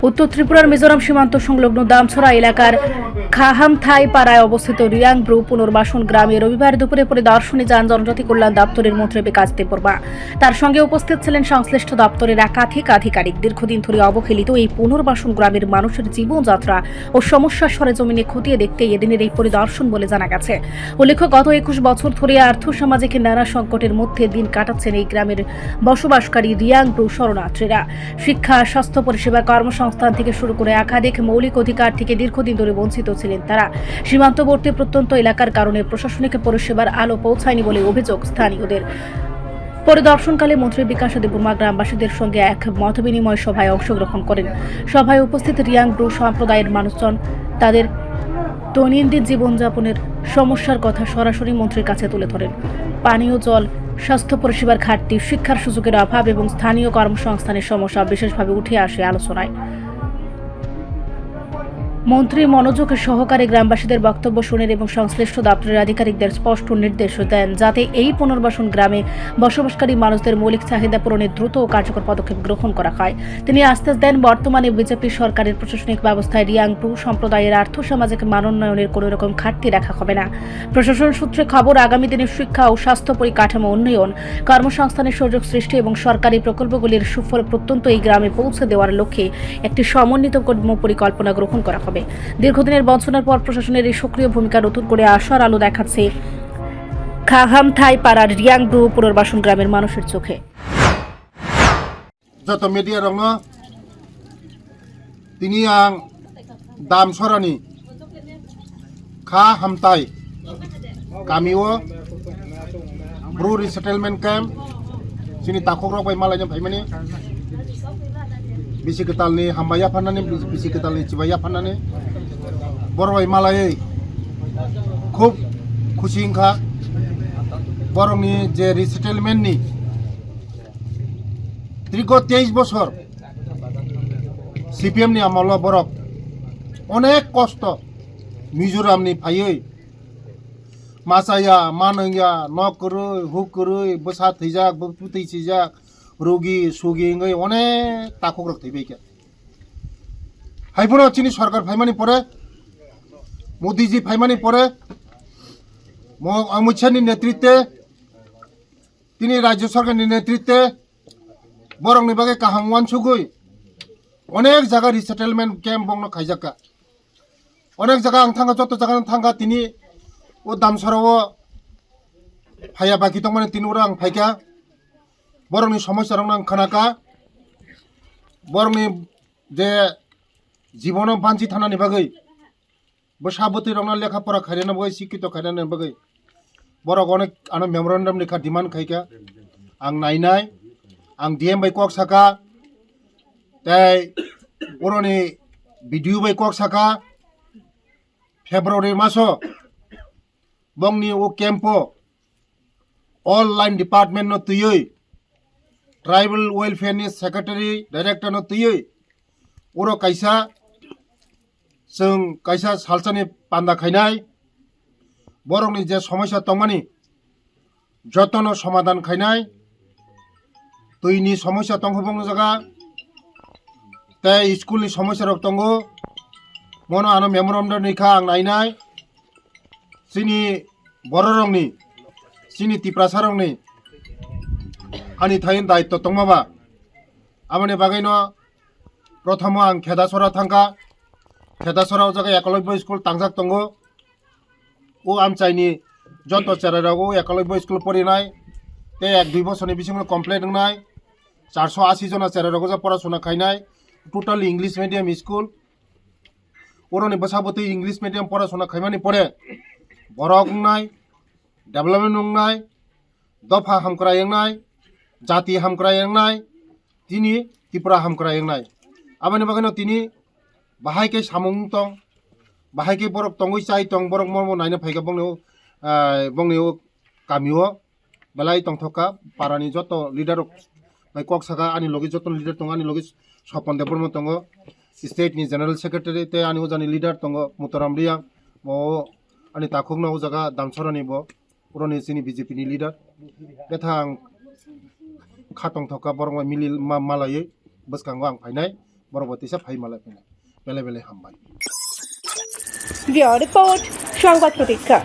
উত্তর ত্রিপুরার মিজোরাম সীমান্ত সংলগ্ন দামছড়া এলাকার খাহামথাই পাড়ায় অবস্থিত রিয়াংব্রু পুনর্বাসন গ্রামে রবিবার দুপুরে পরিদর্শনে যান জনজাতি কল্যাণ দপ্তরের মন্ত্রী বিকাশ দেববর্মা। তার সঙ্গে উপস্থিত ছিলেন সংশ্লিষ্ট দপ্তরের একাধিক আধিকারিক। দীর্ঘদিন ধরে অবহেলিত এই পুনর্বাসন গ্রামের মানুষের জীবনযাত্রা ও সমস্যা সরেজমিনে খতিয়ে দেখতে এদিনের এই পরিদর্শন বলে জানা গেছে। উল্লেখ্য, গত 21 বছর ধরে আর্থসামাজিক নানা সংকটের মধ্যে দিন কাটাচ্ছেন এই গ্রামের বসবাসকারী রিয়াংব্রু শরণার্থীরা। শিক্ষা, স্বাস্থ্য পরিষেবা, কর্মসংস্থান থেকে শুরু করে একাধিক মৌলিক অধিকার থেকে দীর্ঘদিন ধরে বঞ্চিত ছিলেন তারা। সীমান্তবর্তী প্রত্যন্ত এলাকার কারণে প্রশাসনিক পরিষেবার আলো পৌঁছায়নি বলে অভিযোগ স্থানীয়দের। পরিদর্শনকালে মন্ত্রী বিকাশ দেববর্মা গ্রামবাসীদের সঙ্গে এক মতবিনিময় সভায় অংশগ্রহণ করেন। সভায় উপস্থিত রিয়াংব্রু সম্প্রদায়ের মানুষজন তাদের দৈনন্দিন জীবনযাপনের সমস্যার কথা সরাসরি মন্ত্রীর কাছে তুলে ধরেন। পানীয় জল, স্বাস্থ্য পরিষেবার ঘাটতি, শিক্ষার সুযোগের অভাব এবং স্থানীয় কর্মসংস্থানের সমস্যা বিশেষভাবে উঠে আসে আলোচনায়। মন্ত্রী মনোযোগ সহকারে গ্রামবাসীদের বক্তব্য শুনেন এবং সংশ্লিষ্ট দপ্তরের আধিকারিকদের স্পষ্ট নির্দেশ দেন যাতে এই পুনর্বাসন গ্রামে বসবাসকারী মানুষদের মৌলিক চাহিদা পূরণে দ্রুত ও কার্যকর পদক্ষেপ গ্রহণ করা হয়। তিনি আশ্বাস দেন, বর্তমানে বিজেপি সরকারের প্রশাসনিক ব্যবস্থায় রিয়াংব্রু সম্প্রদায়ের আর্থসামাজিক মানোন্নয়নের কোনো রকম ঘাটতি রাখা হবে না। প্রশাসন সূত্রে খবর, আগামী দিনে শিক্ষা ও স্বাস্থ্য পরিকাঠামো উন্নয়ন, কর্মসংস্থানের সুযোগ সৃষ্টি এবং সরকারি প্রকল্পগুলির সুফল প্রত্যন্ত এই গ্রামে পৌঁছে দেওয়ার লক্ষ্যে একটি সমন্বিত পরিকল্পনা গ্রহণ করা হবে। দীর্ঘদিনের বঞ্চনার পর প্রশাসনের এই সক্রিয় ভূমিকা নতুন করে আশার আলো দেখাচ্ছে খাহামথাই পাড়ার রিয়াংব্রু পুনর্বাসন গ্রামের মানুষের চোখে। যত মিডিয়া রং তিনি আং দামছড়ানি খাহামথাই গাमियाव ब्रु रिसेटलमेन्ट कैम्प सिनि ताखग्रा बाय मालायनि फायमानि बिसि गतालनि हामबाया फाननानै बिसि गतालनि चिबाया फाननानै बरबाय मालायै खूब खुसि इंखा बरंनि जे रिसेटलमेन्टनि दीर्घ 23 বছর সিপিএমनि आमोलाव बरक अनेक कष्ट मिजोरामनि फायै मासाया मानैया न करै हु करै बसा थैजाक बथु थैसिजाक रोगी सुगी अनेक ताखग्रा थैबायके हाइफोराव चिनि सरकार फाइमानि परे मोदी जी फाइमानि परे अमित शाहनि नेतृत्वे तिनि राज्य सरकारनि नेतृत्वे बरंनि बागै काहांवान सुगै अनेक जागा रिसेटलमेन्ट कैम्प बंनो खाइजाका अनेक जागा आं थांगा जत जागा थांगा तिनि ओ दामसराव फाया बाकी दं माने तिनि उरा आं फाइका बरंनि समस्या रं आं खोनाका बरंनि जे जीवन बांची थानानि बागै बसाबती रंना लेखा पढ़ा खायना बागै शिक्षित खायना बागै बरक अनेक आनो मेमोरेंडम लेखा डिमांड खायका आं नायनाय आं डीएम बाय कक साका ताय बरनि भिडियो बाय कक साका फेब्रुवारी मासो बंगनि ओ कैम्पो ऑल लाइन डिपार्टमेंट न तुयै ट्राइबल वेलफेयर सेक्रेटरी डायरेक्टर न तुयै उरो कायसा जों कायसा सालसानि पान्दा खायनाय बरंनि जे समस्या दंमानि जतन समाधान खायनाय दैनि समस्या दं बंग जागा ताय स्कुलनि समस्या रक दंगो मनो आनो मेमोरेंडम निखा आं नायनाय सिनि बररंनि सिनि तिप्रासारंनि आनि थाइन दायित्व दंमाबा आमानि बागैनो प्रथम आं खेदासरा थांगा खेदासराव जागा एकलव्य स्कुल तांजाक दंगो ओ आमचाइनि जत चेराराव एकलव्य स्कुल फरिनाय ते 1-2 बछरनि बिसिङाव कमप्लिट होनाय 480 जना चेराराव जा पढ़ाशुना खायनाय टोटल इंग्लिश मीडियम स्कुल ओरनि बसाबती इंग्लिश मीडियम पढ़ाशुना खायमानि पड़े बरक होनाय डेभलपमेंट होनाय दफा हामक्रा एंनाय जाति हामक्रा एंनाय तिनि त्रिपुरा हामक्रा एंनाय आबानि बागैनो तिनि बाहायके सामुं दं बाहायके बरक तंगै चाय दं बरक मर्म नायनो फायगा बंगनियाव गामियाव बेलाय तंथका पारानि जत लिडार बाय कक साका आनि लगे जत लिडार दं आनि लगे सपन देबरम दं स्टेट नि जनरल सेक्रेटारि ते आनि उजानि लिडार दं मुतराम रिया मो आनि ताखुगना उजागा दामसरानि बो पुरनि सिनि बीजेपी नि लिडार बेथां खातंथका बरंगा मिलि मालायै बसखांगो आं फायनाय বরবতী সে ফাই মালাই ফেনে বেলে বেলে হামবাই রিপোর্ট সংবাদ প্রতীক্ষা।